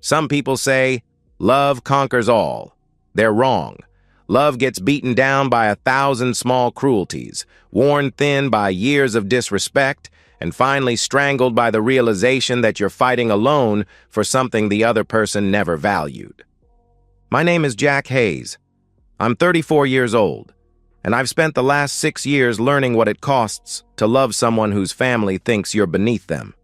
Some people say, love conquers all. They're wrong. Love gets beaten down by 1,000 small cruelties, worn thin by years of disrespect, and finally strangled by the realization that you're fighting alone for something the other person never valued. My name is Jack Hayes. I'm 34 years old, and I've spent the last 6 years learning what it costs to love someone whose family thinks you're beneath them.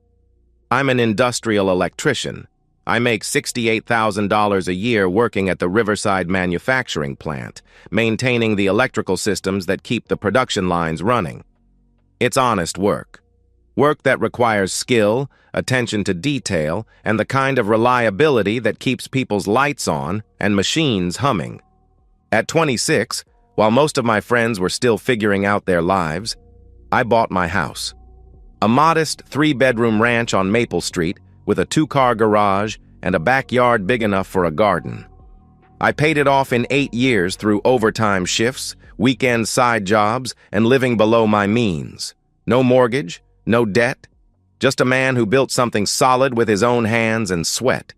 I'm an industrial electrician. I make $68,000 a year working at the Riverside manufacturing plant, maintaining the electrical systems that keep the production lines running. It's honest work. Work that requires skill, attention to detail, and the kind of reliability that keeps people's lights on and machines humming. At 26, while most of my friends were still figuring out their lives, I bought my house. A modest 3-bedroom ranch on Maple Street with a 2-car garage and a backyard big enough for a garden. I paid it off in 8 years through overtime shifts, weekend side jobs, and living below my means. No mortgage, no debt, just a man who built something solid with his own hands and sweat.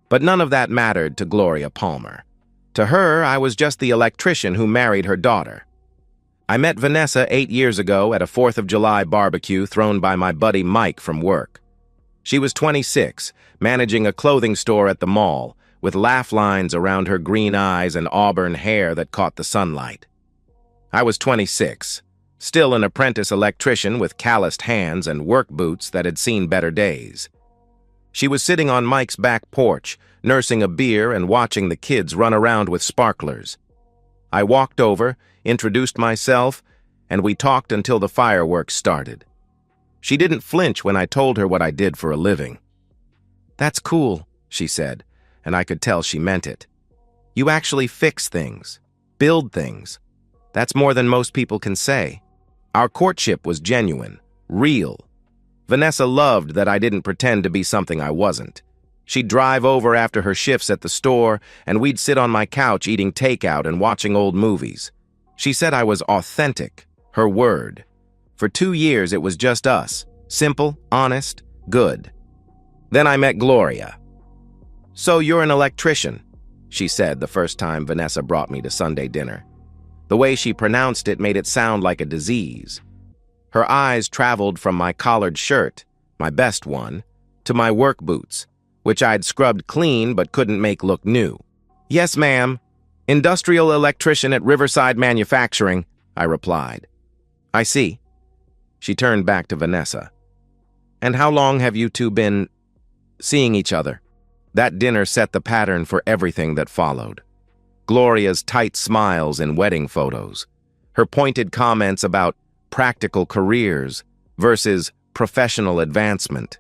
But none of that mattered to Gloria Palmer. To her, I was just the electrician who married her daughter. I met Vanessa 8 years ago at a 4th of July barbecue thrown by my buddy Mike from work. She was 26, managing a clothing store at the mall, with laugh lines around her green eyes and auburn hair that caught the sunlight. I was 26, still an apprentice electrician with calloused hands and work boots that had seen better days. She was sitting on Mike's back porch, nursing a beer and watching the kids run around with sparklers. I walked over, introduced myself, and we talked until the fireworks started. She didn't flinch when I told her what I did for a living. "That's cool," she said, and I could tell she meant it. "You actually fix things, build things. That's more than most people can say." Our courtship was genuine, real. Vanessa loved that I didn't pretend to be something I wasn't. She'd drive over after her shifts at the store, and we'd sit on my couch eating takeout and watching old movies. She said I was authentic, her word. For 2 years, it was just us, simple, honest, good. Then I met Gloria. "So you're an electrician," she said the first time Vanessa brought me to Sunday dinner. The way she pronounced it made it sound like a disease. Her eyes traveled from my collared shirt, my best one, to my work boots, which I'd scrubbed clean but couldn't make look new. "Yes, ma'am. Industrial electrician at Riverside Manufacturing," I replied. "I see." She turned back to Vanessa. "And how long have you two been seeing each other?" That dinner set the pattern for everything that followed. Gloria's tight smiles in wedding photos, her pointed comments about practical careers versus professional advancement,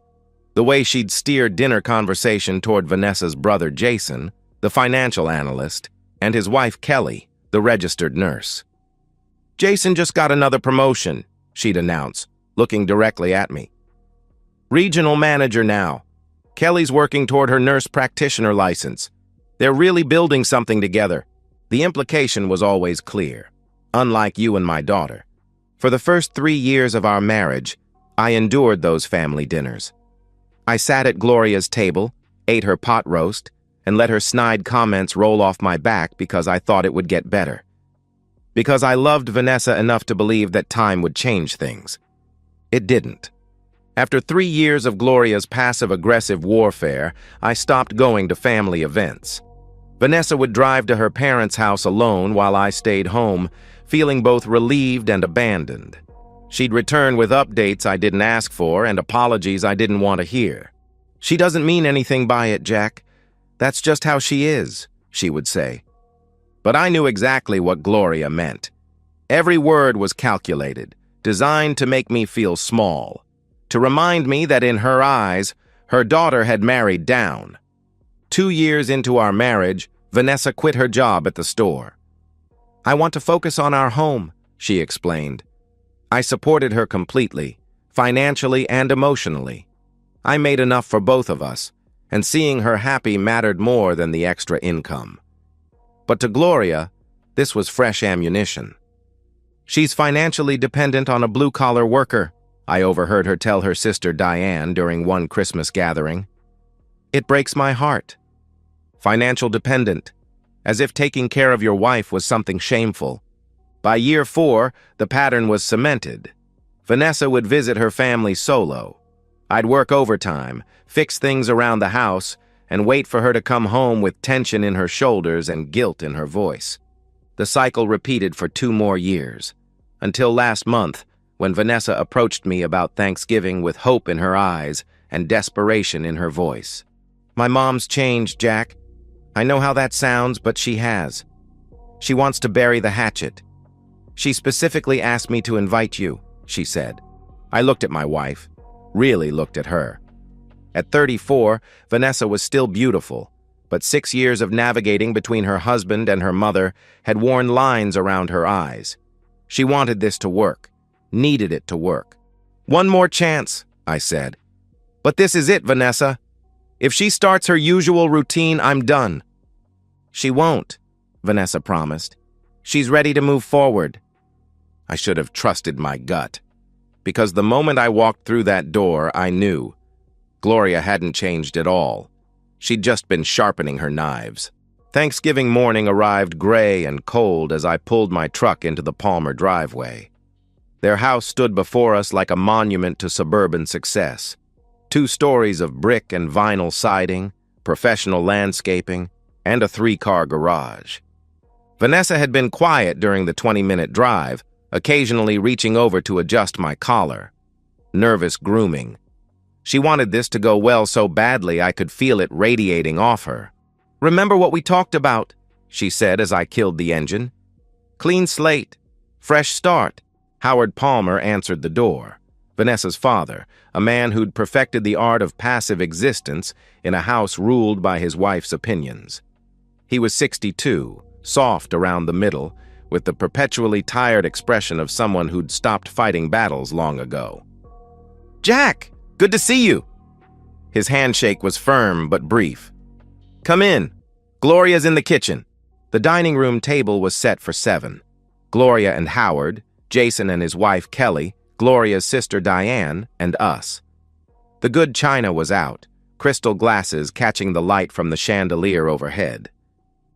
the way she'd steer dinner conversation toward Vanessa's brother Jason, the financial analyst, and his wife Kelly, the registered nurse. "Jason just got another promotion," she'd announce, looking directly at me. "Regional manager now. Kelly's working toward her nurse practitioner license. They're really building something together." The implication was always clear. Unlike you and my daughter. For the first 3 years of our marriage, I endured those family dinners. I sat at Gloria's table, ate her pot roast, and let her snide comments roll off my back because I thought it would get better. Because I loved Vanessa enough to believe that time would change things. It didn't. After 3 years of Gloria's passive-aggressive warfare, I stopped going to family events. Vanessa would drive to her parents' house alone while I stayed home, feeling both relieved and abandoned. She'd return with updates I didn't ask for and apologies I didn't want to hear. "She doesn't mean anything by it, Jack. That's just how she is," she would say. But I knew exactly what Gloria meant. Every word was calculated, designed to make me feel small, to remind me that in her eyes, her daughter had married down. 2 years into our marriage, Vanessa quit her job at the store. "I want to focus on our home," she explained. I supported her completely, financially and emotionally. I made enough for both of us, and seeing her happy mattered more than the extra income. But to Gloria, this was fresh ammunition. "She's financially dependent on a blue-collar worker," I overheard her tell her sister Diane during one Christmas gathering. It breaks my heart. Financial dependent, as if taking care of your wife was something shameful. By year 4, the pattern was cemented. Vanessa would visit her family solo. I'd work overtime, fix things around the house, and wait for her to come home with tension in her shoulders and guilt in her voice. The cycle repeated for 2 more years, until last month, when Vanessa approached me about Thanksgiving with hope in her eyes and desperation in her voice. My mom's changed, Jack. I know how that sounds, but she has. She wants to bury the hatchet. She specifically asked me to invite you, she said. I looked at my wife, really looked at her. At 34, Vanessa was still beautiful, but 6 years of navigating between her husband and her mother had worn lines around her eyes. She wanted this to work, needed it to work. One more chance, I said. But this is it, Vanessa. If she starts her usual routine, I'm done. She won't, Vanessa promised. She's ready to move forward. I should have trusted my gut, because the moment I walked through that door, I knew. Gloria hadn't changed at all. She'd just been sharpening her knives. Thanksgiving morning arrived gray and cold as I pulled my truck into the Palmer driveway. Their house stood before us like a monument to suburban success. 2 stories of brick and vinyl siding, professional landscaping, and a 3-car garage. Vanessa had been quiet during the 20-minute drive, occasionally reaching over to adjust my collar. Nervous grooming. She wanted this to go well so badly I could feel it radiating off her. "Remember what we talked about," she said as I killed the engine. "Clean slate. Fresh start." Howard Palmer answered the door. Vanessa's father, a man who'd perfected the art of passive existence in a house ruled by his wife's opinions. He was 62, soft around the middle, with the perpetually tired expression of someone who'd stopped fighting battles long ago. "Jack, good to see you." His handshake was firm but brief. "Come in. Gloria's in the kitchen." The dining room table was set for 7. Gloria and Howard, Jason and his wife Kelly, Gloria's sister Diane, and us. The good china was out, crystal glasses catching the light from the chandelier overhead.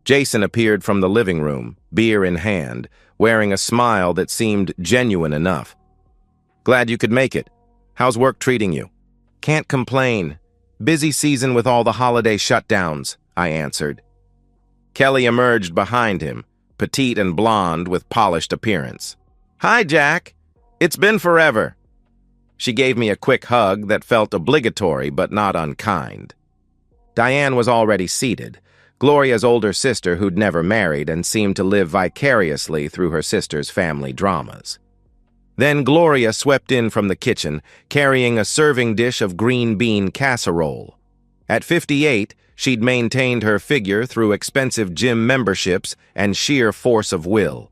Jason appeared from the living room, beer in hand, wearing a smile that seemed genuine enough. "Glad you could make it. How's work treating you?" "Can't complain. Busy season with all the holiday shutdowns," I answered. Kelly emerged behind him, petite and blonde with polished appearance. "Hi, Jack. It's been forever." She gave me a quick hug that felt obligatory but not unkind. Diane was already seated, Gloria's older sister who'd never married and seemed to live vicariously through her sister's family dramas. Then Gloria swept in from the kitchen, carrying a serving dish of green bean casserole. At 58, she'd maintained her figure through expensive gym memberships and sheer force of will.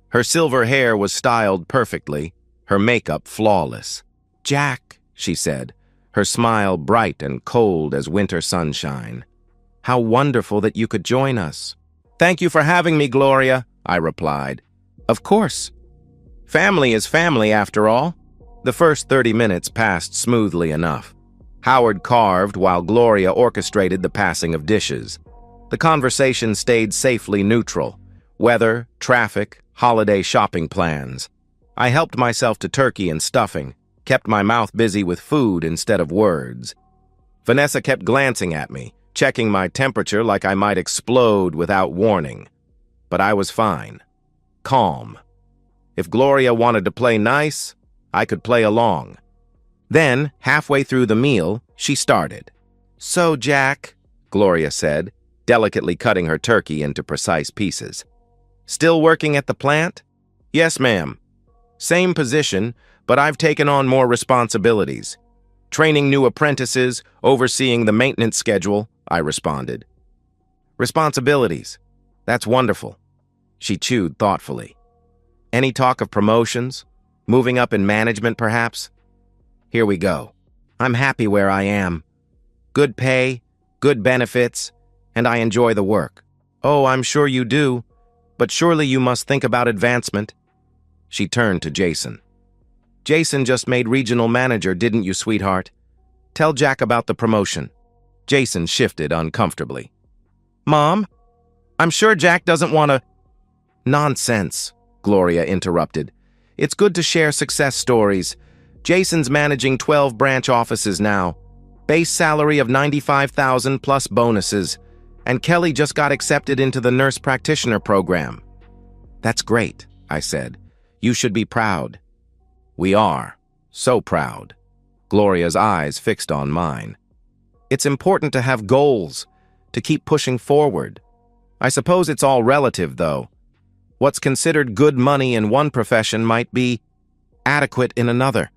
Her silver hair was styled perfectly, her makeup flawless. "Jack," she said, her smile bright and cold as winter sunshine. "How wonderful that you could join us." "Thank you for having me, Gloria," I replied. "Of course. Family is family, after all." The first 30 minutes passed smoothly enough. Howard carved while Gloria orchestrated the passing of dishes. The conversation stayed safely neutral. Weather, traffic, holiday shopping plans. I helped myself to turkey and stuffing, kept my mouth busy with food instead of words. Vanessa kept glancing at me, checking my temperature like I might explode without warning. But I was fine. Calm. If Gloria wanted to play nice, I could play along. Then, halfway through the meal, she started. "So, Jack," Gloria said, delicately cutting her turkey into precise pieces. "Still working at the plant?" "Yes, ma'am. Same position, but I've taken on more responsibilities. Training new apprentices, overseeing the maintenance schedule," I responded. "Responsibilities. That's wonderful." She chewed thoughtfully. "Any talk of promotions? Moving up in management, perhaps?" "Here we go. I'm happy where I am. Good pay, good benefits, and I enjoy the work." "Oh, I'm sure you do, but surely you must think about advancement." She turned to Jason. "Jason just made regional manager, didn't you, sweetheart? Tell Jack about the promotion." Jason shifted uncomfortably. Mom, I'm sure Jack doesn't want to— Nonsense, Gloria interrupted. It's good to share success stories. Jason's managing 12 branch offices now. Base salary of $95,000 plus bonuses. And Kelly just got accepted into the nurse practitioner program. That's great, I said. You should be proud. We are. So proud. Gloria's eyes fixed on mine. It's important to have goals, to keep pushing forward. I suppose it's all relative, though. What's considered good money in one profession might be adequate in another.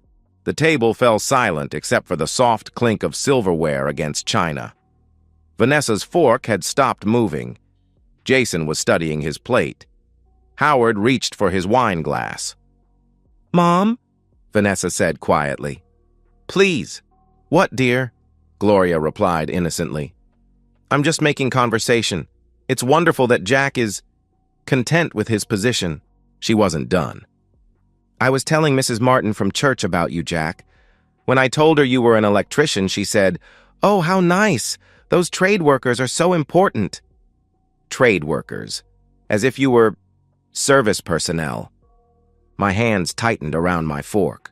The table fell silent except for the soft clink of silverware against china. Vanessa's fork had stopped moving. Jason was studying his plate. Howard reached for his wine glass. Mom? Vanessa said quietly. Please. What, dear? Gloria replied innocently. I'm just making conversation. It's wonderful that Jack is content with his position. She wasn't done. I was telling Mrs. Martin from church about you, Jack. When I told her you were an electrician, she said, "Oh, how nice. Those trade workers are so important." Trade workers. As if you were service personnel. My hands tightened around my fork.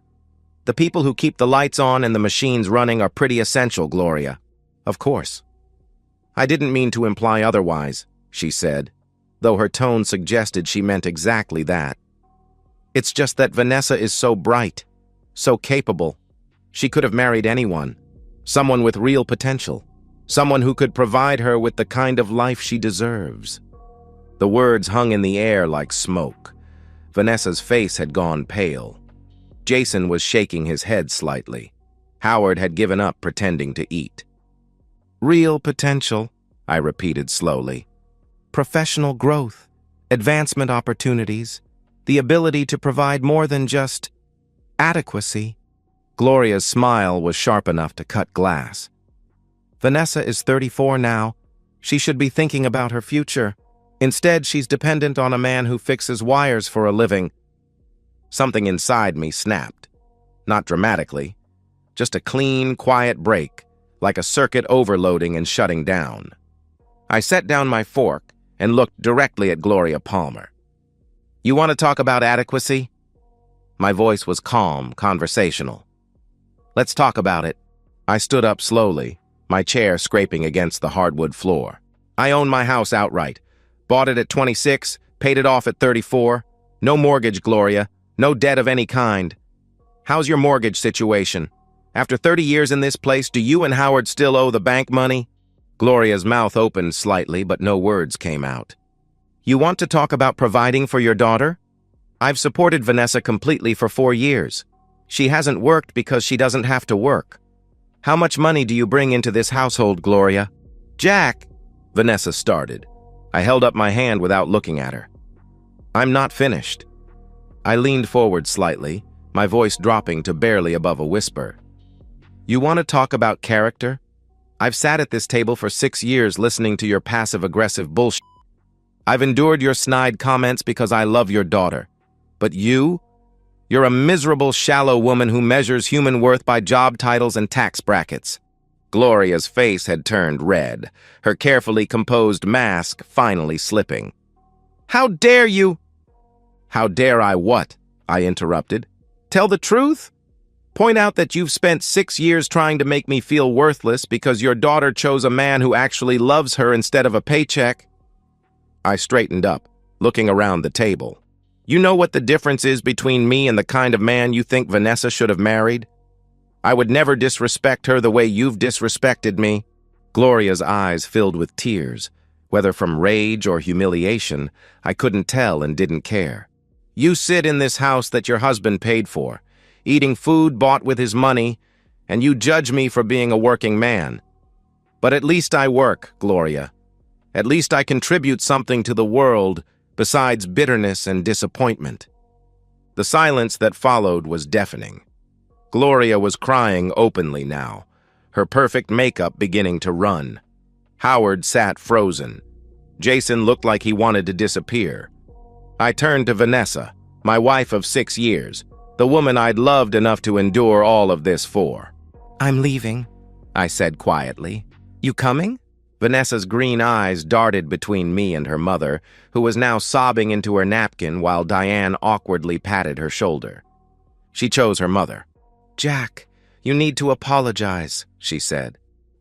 The people who keep the lights on and the machines running are pretty essential, Gloria. Of course. I didn't mean to imply otherwise, she said, though her tone suggested she meant exactly that. It's just that Vanessa is so bright, so capable. She could have married anyone, someone with real potential, someone who could provide her with the kind of life she deserves. The words hung in the air like smoke. Vanessa's face had gone pale. Jason was shaking his head slightly. Howard had given up pretending to eat. Real potential, I repeated slowly. Professional growth, advancement opportunities, the ability to provide more than just adequacy. Gloria's smile was sharp enough to cut glass. Vanessa is 34 now. She should be thinking about her future. Instead, she's dependent on a man who fixes wires for a living. Something inside me snapped. Not dramatically. Just a clean, quiet break, like a circuit overloading and shutting down. I set down my fork and looked directly at Gloria Palmer. You want to talk about adequacy? My voice was calm, conversational. Let's talk about it. I stood up slowly, my chair scraping against the hardwood floor. I own my house outright. Bought it at 26, paid it off at 34. No mortgage, Gloria. No debt of any kind. How's your mortgage situation? After 30 years in this place, do you and Howard still owe the bank money? Gloria's mouth opened slightly, but no words came out. You want to talk about providing for your daughter? I've supported Vanessa completely for 4 years. She hasn't worked because she doesn't have to work. How much money do you bring into this household, Gloria? Jack, Vanessa started. I held up my hand without looking at her. I'm not finished. I leaned forward slightly, my voice dropping to barely above a whisper. You want to talk about character? I've sat at this table for 6 years listening to your passive-aggressive bullshit. I've endured your snide comments because I love your daughter. But you're a miserable, shallow woman who measures human worth by job titles and tax brackets. Gloria's face had turned red, her carefully composed mask finally slipping. How dare you? How dare I what? I interrupted. Tell the truth? Point out that you've spent 6 years trying to make me feel worthless because your daughter chose a man who actually loves her instead of a paycheck. I straightened up, looking around the table. You know what the difference is between me and the kind of man you think Vanessa should have married? I would never disrespect her the way you've disrespected me. Gloria's eyes filled with tears. Whether from rage or humiliation, I couldn't tell and didn't care. You sit in this house that your husband paid for, eating food bought with his money, and you judge me for being a working man. But at least I work, Gloria. At least I contribute something to the world besides bitterness and disappointment. The silence that followed was deafening. Gloria was crying openly now, her perfect makeup beginning to run. Howard sat frozen. Jason looked like he wanted to disappear. I turned to Vanessa, my wife of 6 years, the woman I'd loved enough to endure all of this for. I'm leaving, I said quietly. You coming? Vanessa's green eyes darted between me and her mother, who was now sobbing into her napkin while Diane awkwardly patted her shoulder. She chose her mother. "Jack, you need to apologize," she said.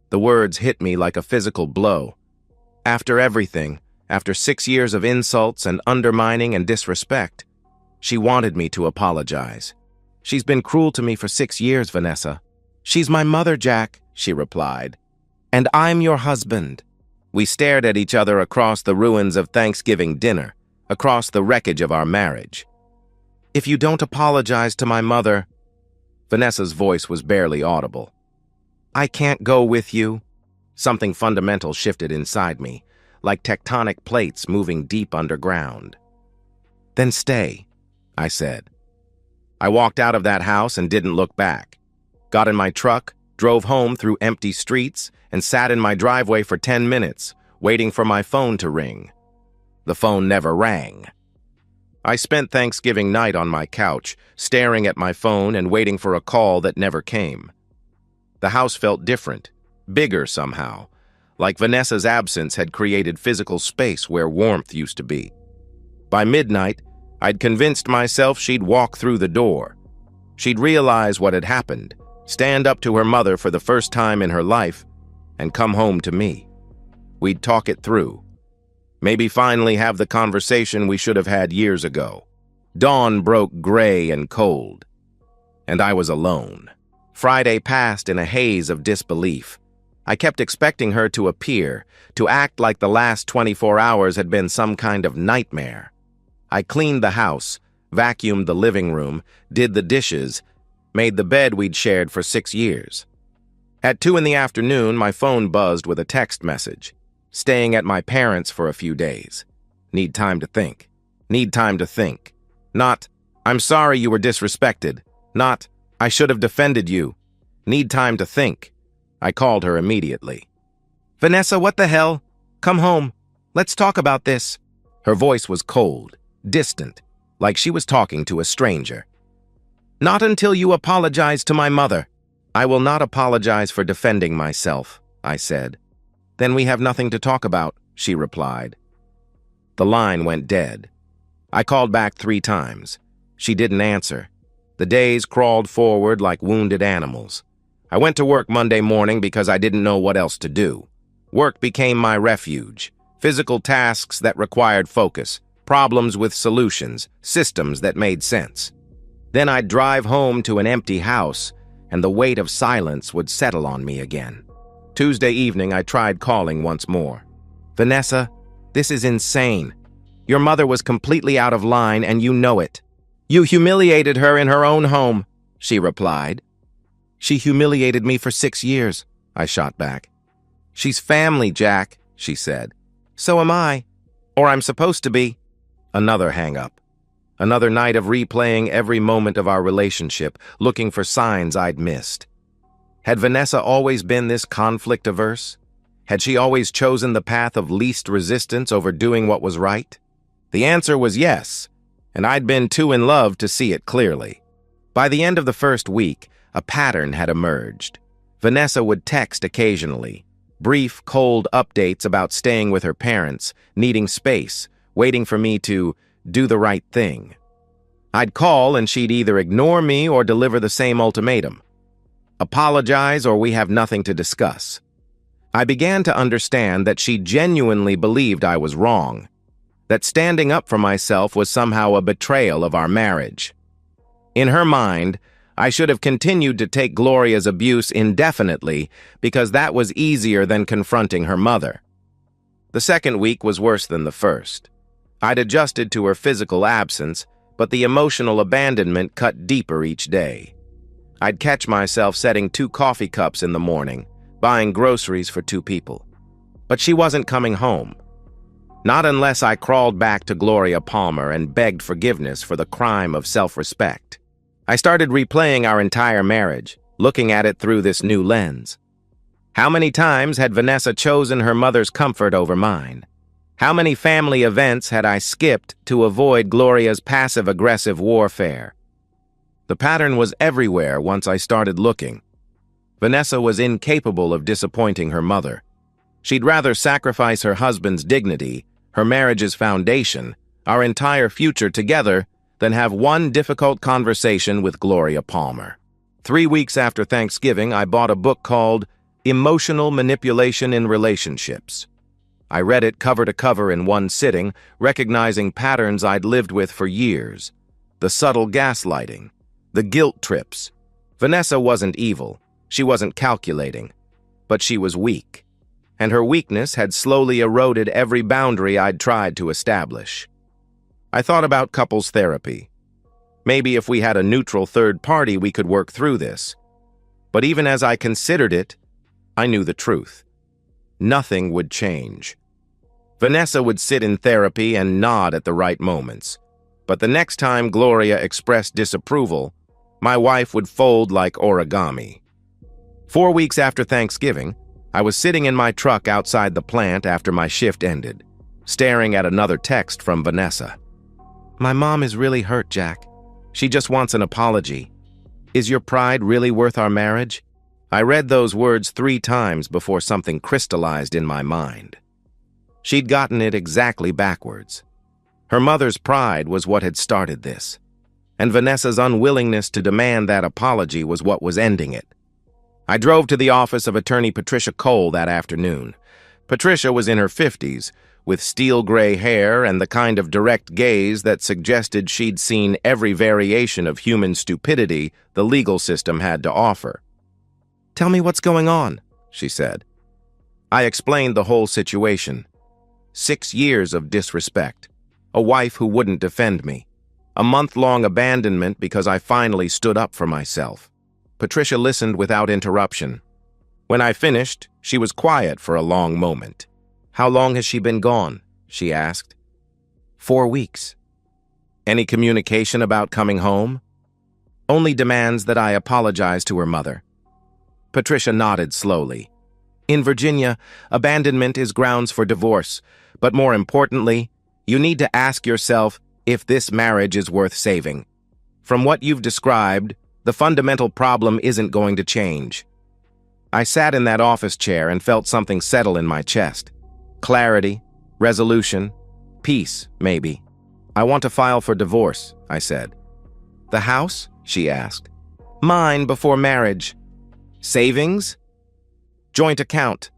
The words hit me like a physical blow. After everything, after 6 years of insults and undermining and disrespect, she wanted me to apologize. "She's been cruel to me for 6 years, Vanessa." "She's my mother, Jack," she replied. "And I'm your husband." We stared at each other across the ruins of Thanksgiving dinner, across the wreckage of our marriage. "If you don't apologize to my mother," Vanessa's voice was barely audible, "I can't go with you." Something fundamental shifted inside me, like tectonic plates moving deep underground. "Then stay," I said. I walked out of that house and didn't look back. Got in my truck, drove home through empty streets, and sat in my driveway for 10 minutes, waiting for my phone to ring. The phone never rang. I spent Thanksgiving night on my couch, staring at my phone and waiting for a call that never came. The house felt different, bigger somehow, like Vanessa's absence had created physical space where warmth used to be. By midnight, I'd convinced myself she'd walk through the door. She'd realize what had happened, stand up to her mother for the first time in her life, and come home to me. We'd talk it through. Maybe finally have the conversation we should have had years ago. Dawn broke gray and cold, and I was alone. Friday passed in a haze of disbelief. I kept expecting her to appear, to act like the last 24 hours had been some kind of nightmare. I cleaned the house, vacuumed the living room, did the dishes, made the bed we'd shared for 6 years. At 2 in the afternoon, my phone buzzed with a text message. "Staying at my parents' for a few days. Need time to think. Need time to think." Not, "I'm sorry you were disrespected." Not, "I should have defended you." Need time to think. I called her immediately. "Vanessa, what the hell? Come home. Let's talk about this." Her voice was cold, distant, like she was talking to a stranger. "Not until you apologize to my mother." "I will not apologize for defending myself," I said. "Then we have nothing to talk about," she replied. The line went dead. I called back 3 times. She didn't answer. The days crawled forward like wounded animals. I went to work Monday morning because I didn't know what else to do. Work became my refuge. Physical tasks that required focus, problems with solutions, systems that made sense. Then I'd drive home to an empty house, and the weight of silence would settle on me again. Tuesday evening, I tried calling once more. "Vanessa, this is insane. Your mother was completely out of line, and you know it. You humiliated her in her own home," she replied. "She humiliated me for 6 years," I shot back. "She's family, Jack," she said. "So am I. Or I'm supposed to be." Another hang-up. Another night of replaying every moment of our relationship, looking for signs I'd missed. Had Vanessa always been this conflict-averse? Had she always chosen the path of least resistance over doing what was right? The answer was yes, and I'd been too in love to see it clearly. By the end of the first week, a pattern had emerged. Vanessa would text occasionally, brief, cold updates about staying with her parents, needing space, waiting for me to do the right thing. I'd call and she'd either ignore me or deliver the same ultimatum. Apologize or we have nothing to discuss. I began to understand that she genuinely believed I was wrong, that standing up for myself was somehow a betrayal of our marriage. In her mind, I should have continued to take Gloria's abuse indefinitely because that was easier than confronting her mother. The second week was worse than the first. I'd adjusted to her physical absence, but the emotional abandonment cut deeper each day. I'd catch myself setting 2 coffee cups in the morning, buying groceries for 2 people. But she wasn't coming home. Not unless I crawled back to Gloria Palmer and begged forgiveness for the crime of self-respect. I started replaying our entire marriage, looking at it through this new lens. How many times had Vanessa chosen her mother's comfort over mine? How many family events had I skipped to avoid Gloria's passive-aggressive warfare? The pattern was everywhere once I started looking. Vanessa was incapable of disappointing her mother. She'd rather sacrifice her husband's dignity, her marriage's foundation, our entire future together, than have one difficult conversation with Gloria Palmer. 3 weeks after Thanksgiving, I bought a book called Emotional Manipulation in Relationships. I read it cover to cover in one sitting, recognizing patterns I'd lived with for years. The subtle gaslighting, the guilt trips. Vanessa wasn't evil, she wasn't calculating, but she was weak. And her weakness had slowly eroded every boundary I'd tried to establish. I thought about couples therapy. Maybe if we had a neutral third party, we could work through this. But even as I considered it, I knew the truth. Nothing would change. Vanessa would sit in therapy and nod at the right moments. But the next time Gloria expressed disapproval, my wife would fold like origami. 4 weeks after Thanksgiving, I was sitting in my truck outside the plant after my shift ended, staring at another text from Vanessa. "My mom is really hurt, Jack. She just wants an apology. Is your pride really worth our marriage?" I read those words 3 times before something crystallized in my mind. She'd gotten it exactly backwards. Her mother's pride was what had started this, and Vanessa's unwillingness to demand that apology was what was ending it. I drove to the office of attorney Patricia Cole that afternoon. Patricia was in her 50s, with steel gray hair and the kind of direct gaze that suggested she'd seen every variation of human stupidity the legal system had to offer. "Tell me what's going on," she said. I explained the whole situation. 6 years of disrespect, a wife who wouldn't defend me, a month-long abandonment because I finally stood up for myself. Patricia listened without interruption. When I finished, she was quiet for a long moment. "How long has she been gone?" she asked. 4 weeks. "Any communication about coming home?" "Only demands that I apologize to her mother." Patricia nodded slowly. "In Virginia, abandonment is grounds for divorce, but more importantly, you need to ask yourself if this marriage is worth saving. From what you've described, the fundamental problem isn't going to change." I sat in that office chair and felt something settle in my chest. Clarity, resolution, peace, maybe. "I want to file for divorce," I said. "The house?" she asked. "Mine before marriage." "Savings?" "Joint account.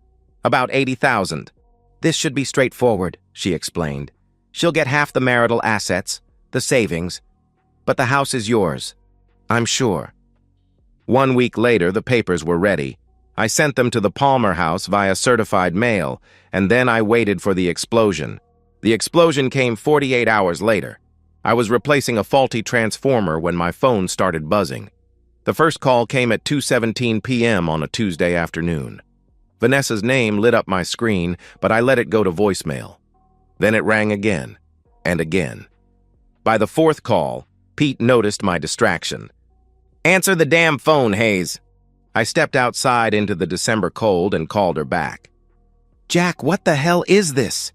About 80,000. "This should be straightforward," she explained. "She'll get half the marital assets, the savings, but the house is yours. I'm sure." 1 week later, the papers were ready. I sent them to the Palmer house via certified mail, and then I waited for the explosion. The explosion came 48 hours later. I was replacing a faulty transformer when my phone started buzzing. The first call came at 2:17 p.m. on a Tuesday afternoon. Vanessa's name lit up my screen, but I let it go to voicemail. Then it rang again, and again. By the 4th call, Pete noticed my distraction. "Answer the damn phone, Hayes." I stepped outside into the December cold and called her back. "Jack, what the hell is this?"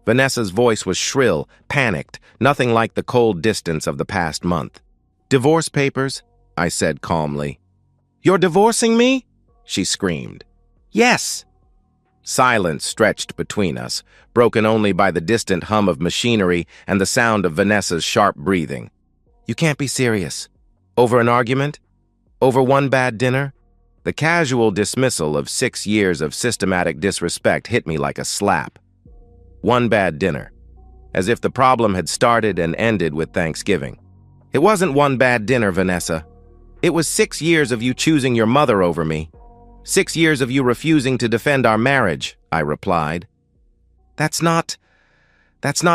Vanessa's voice was shrill, panicked, nothing like the cold distance of the past month. "Divorce papers," I said calmly. "You're divorcing me?" she screamed. "Yes." Silence stretched between us, broken only by the distant hum of machinery and the sound of Vanessa's sharp breathing. "You can't be serious. Over an argument? Over one bad dinner?" The casual dismissal of 6 years of systematic disrespect hit me like a slap. One bad dinner. As if the problem had started and ended with Thanksgiving. "It wasn't one bad dinner, Vanessa. It was 6 years of you choosing your mother over me. 6 years of you refusing to defend our marriage," I replied. That's not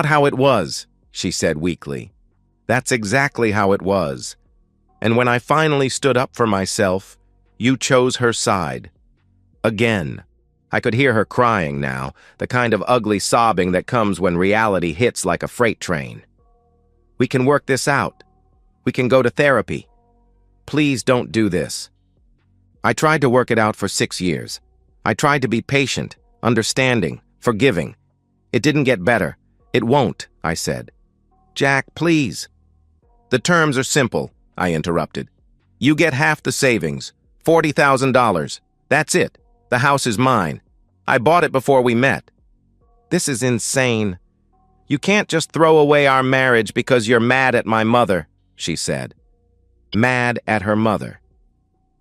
how it was," she said weakly. "That's exactly how it was. And when I finally stood up for myself, you chose her side. Again." I could hear her crying now, the kind of ugly sobbing that comes when reality hits like a freight train. "We can work this out. We can go to therapy. Please don't do this." I tried to work it out for 6 years. I tried to be patient, understanding, forgiving. It didn't get better. "It won't," I said. "Jack, please." "The terms are simple," I interrupted. "You get half the savings, $40,000. That's it. The house is mine. I bought it before we met. This is insane. You can't just throw away our marriage because you're mad at my mother, she said. Mad at her mother.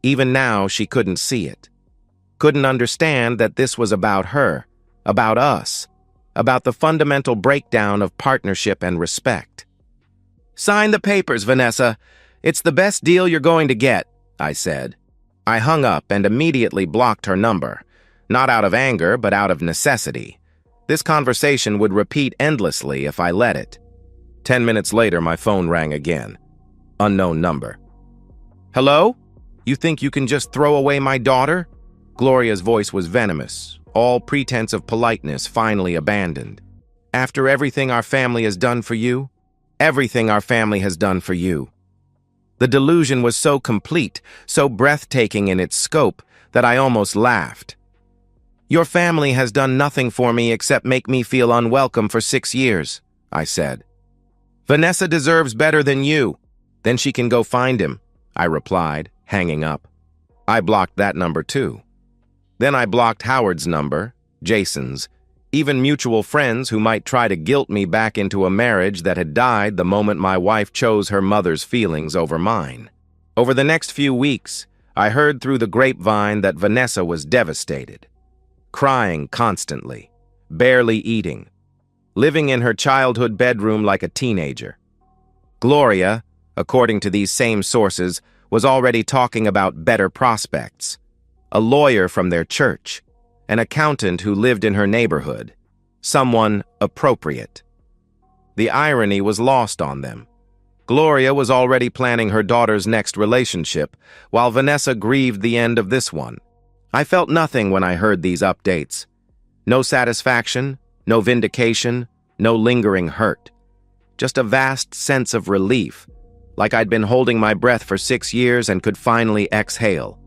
Even now, she couldn't see it. Couldn't understand that this was about her, about us, about the fundamental breakdown of partnership and respect. Sign the papers, Vanessa. It's the best deal you're going to get, I said. I hung up and immediately blocked her number, not out of anger, but out of necessity. This conversation would repeat endlessly if I let it. 10 minutes later, my phone rang again. Unknown number. Hello? You think you can just throw away my daughter? Gloria's voice was venomous, all pretense of politeness finally abandoned. After everything our family has done for you? Everything our family has done for you. The delusion was so complete, so breathtaking in its scope, that I almost laughed. Your family has done nothing for me except make me feel unwelcome for 6 years, I said. Vanessa deserves better than you. Then she can go find him, I replied, hanging up. I blocked that number too. Then I blocked Howard's number, Jason's, even mutual friends who might try to guilt me back into a marriage that had died the moment my wife chose her mother's feelings over mine. Over the next few weeks, I heard through the grapevine that Vanessa was devastated. Crying constantly, barely eating, living in her childhood bedroom like a teenager. Gloria, according to these same sources, was already talking about better prospects. A lawyer from their church, an accountant who lived in her neighborhood, someone appropriate. The irony was lost on them. Gloria was already planning her daughter's next relationship, while Vanessa grieved the end of this one. I felt nothing when I heard these updates. No satisfaction, no vindication, no lingering hurt. Just a vast sense of relief, like I'd been holding my breath for 6 years and could finally exhale.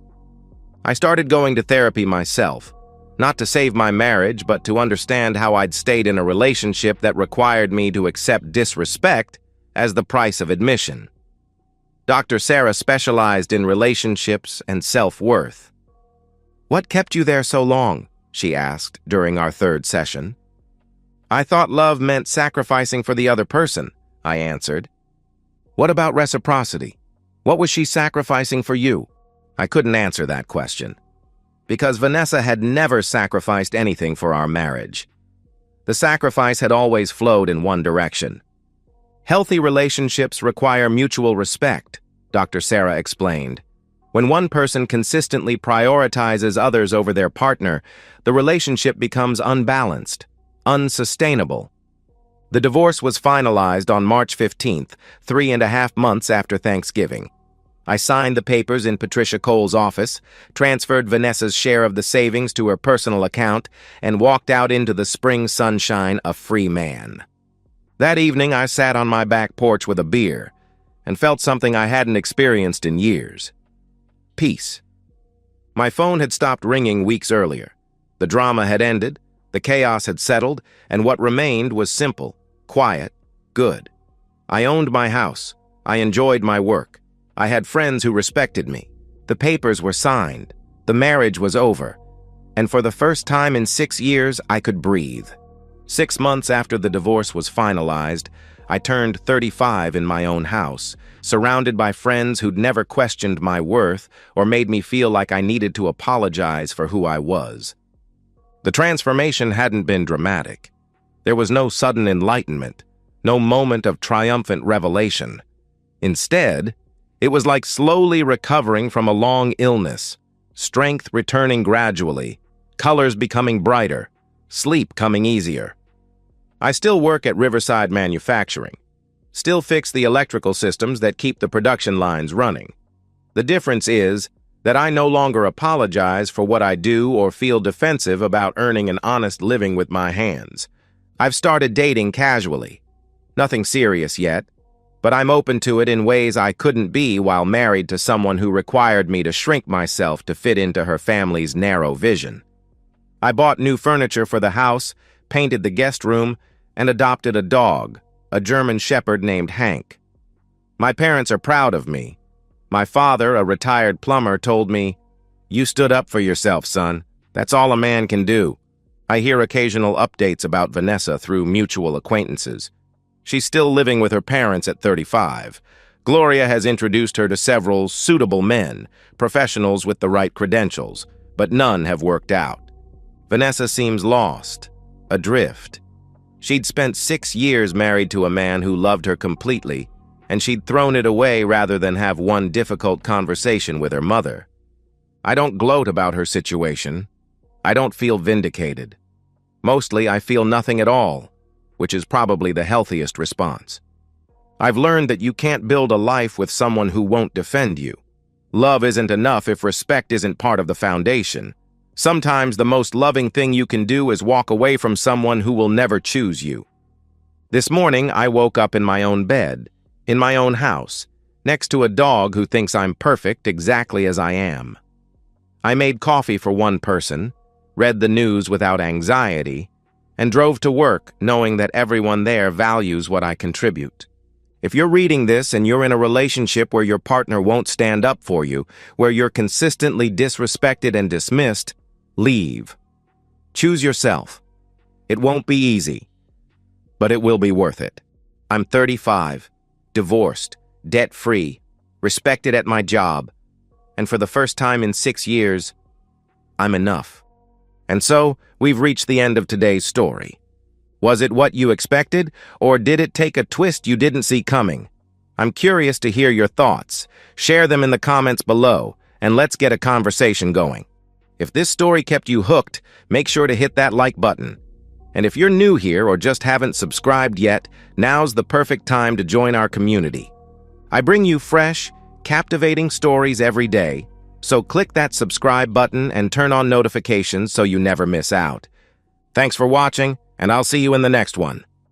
I started going to therapy myself, not to save my marriage, but to understand how I'd stayed in a relationship that required me to accept disrespect as the price of admission. Dr. Sarah specialized in relationships and self-worth. What kept you there so long? She asked during our 3rd session. I thought love meant sacrificing for the other person, I answered. What about reciprocity? What was she sacrificing for you? I couldn't answer that question, because Vanessa had never sacrificed anything for our marriage. The sacrifice had always flowed in one direction. Healthy relationships require mutual respect, Dr. Sarah explained. When one person consistently prioritizes others over their partner, the relationship becomes unbalanced, unsustainable. The divorce was finalized on March 15th, 3.5 months after Thanksgiving. I signed the papers in Patricia Cole's office, transferred Vanessa's share of the savings to her personal account, and walked out into the spring sunshine a free man. That evening, I sat on my back porch with a beer and felt something I hadn't experienced in years. Peace. My phone had stopped ringing weeks earlier. The drama had ended, the chaos had settled, and what remained was simple, quiet, good. I owned my house. I enjoyed my work. I had friends who respected me. The papers were signed. The marriage was over. And for the first time in 6 years, I could breathe. 6 months after the divorce was finalized, I turned 35 in my own house, surrounded by friends who'd never questioned my worth or made me feel like I needed to apologize for who I was. The transformation hadn't been dramatic. There was no sudden enlightenment, no moment of triumphant revelation. Instead, it was like slowly recovering from a long illness, strength returning gradually, colors becoming brighter, sleep coming easier. I still work at Riverside Manufacturing, still fix the electrical systems that keep the production lines running. The difference is that I no longer apologize for what I do or feel defensive about earning an honest living with my hands. I've started dating casually. Nothing serious yet, but I'm open to it in ways I couldn't be while married to someone who required me to shrink myself to fit into her family's narrow vision. I bought new furniture for the house, painted the guest room, and adopted a dog, a German shepherd named Hank. My parents are proud of me. My father, a retired plumber, told me, "You stood up for yourself, son. That's all a man can do. I hear occasional updates about Vanessa through mutual acquaintances. She's still living with her parents at 35. Gloria has introduced her to several suitable men, professionals with the right credentials, but none have worked out. Vanessa seems lost, adrift. She'd spent 6 years married to a man who loved her completely, and she'd thrown it away rather than have one difficult conversation with her mother. I don't gloat about her situation. I don't feel vindicated. Mostly, I feel nothing at all, which is probably the healthiest response. I've learned that you can't build a life with someone who won't defend you. Love isn't enough if respect isn't part of the foundation. Sometimes the most loving thing you can do is walk away from someone who will never choose you. This morning, I woke up in my own bed, in my own house, next to a dog who thinks I'm perfect exactly as I am. I made coffee for one person, read the news without anxiety, and drove to work knowing that everyone there values what I contribute. If you're reading this and you're in a relationship where your partner won't stand up for you, where you're consistently disrespected and dismissed, leave. Choose yourself. It won't be easy, but it will be worth it. I'm 35, divorced, debt-free, respected at my job, and for the first time in 6 years, I'm enough. And so, we've reached the end of today's story. Was it what you expected, or did it take a twist you didn't see coming? I'm curious to hear your thoughts. Share them in the comments below, and let's get a conversation going. If this story kept you hooked, make sure to hit that like button. And if you're new here or just haven't subscribed yet, now's the perfect time to join our community. I bring you fresh, captivating stories every day, so click that subscribe button and turn on notifications so you never miss out. Thanks for watching, and I'll see you in the next one.